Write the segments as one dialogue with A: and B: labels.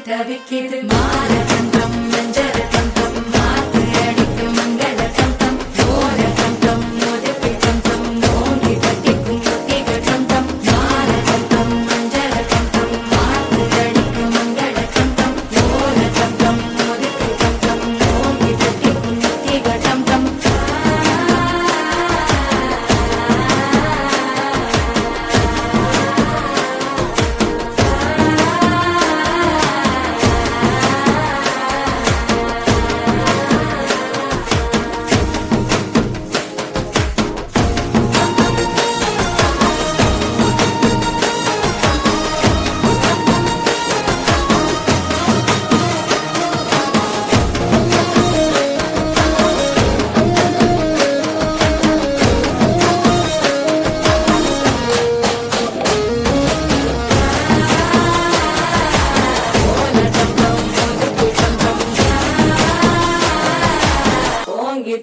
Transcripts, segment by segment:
A: தவிக்கிது மாரதந்தம் மஞ்சள் தந்தம் மாத்து அடிக்கு மங்கள தந்தம் ஓர தந்தம் மோதப்பி தந்தம் நோங்கி தட்டிக்கும் முத்திகள் தந்தம் மாரதந்தம் மஞ்சள் தந்தம் மாத்து அடிக்கு மங்கள தந்தம் ஓர தந்தம் மோதப்பி தந்தம் நோங்கி தட்டிக்கும் முத்திகள் தந்தம்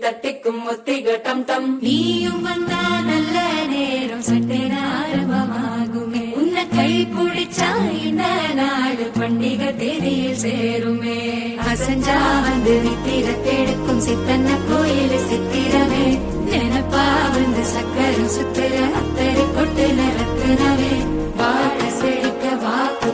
A: தட்டிக்கும் முத்திக டம் டம் நீயும் வந்தா நல்ல நேரம் சட்டென ஆரம்பமாகுமே உன்னை கை பிடிச்சா இந்த நாடு பண்டிகை தேதியில் சேருமே அசஞ்சா வந்து நித்திர தேடுக்கும் சித்தன்ன கோயில் சித்திரமே நினைப்பா வந்து சக்கரம் சுத்துற அத்தரை கொட்டு நிறத்துனவே வாழ செழிக்க வாக்கு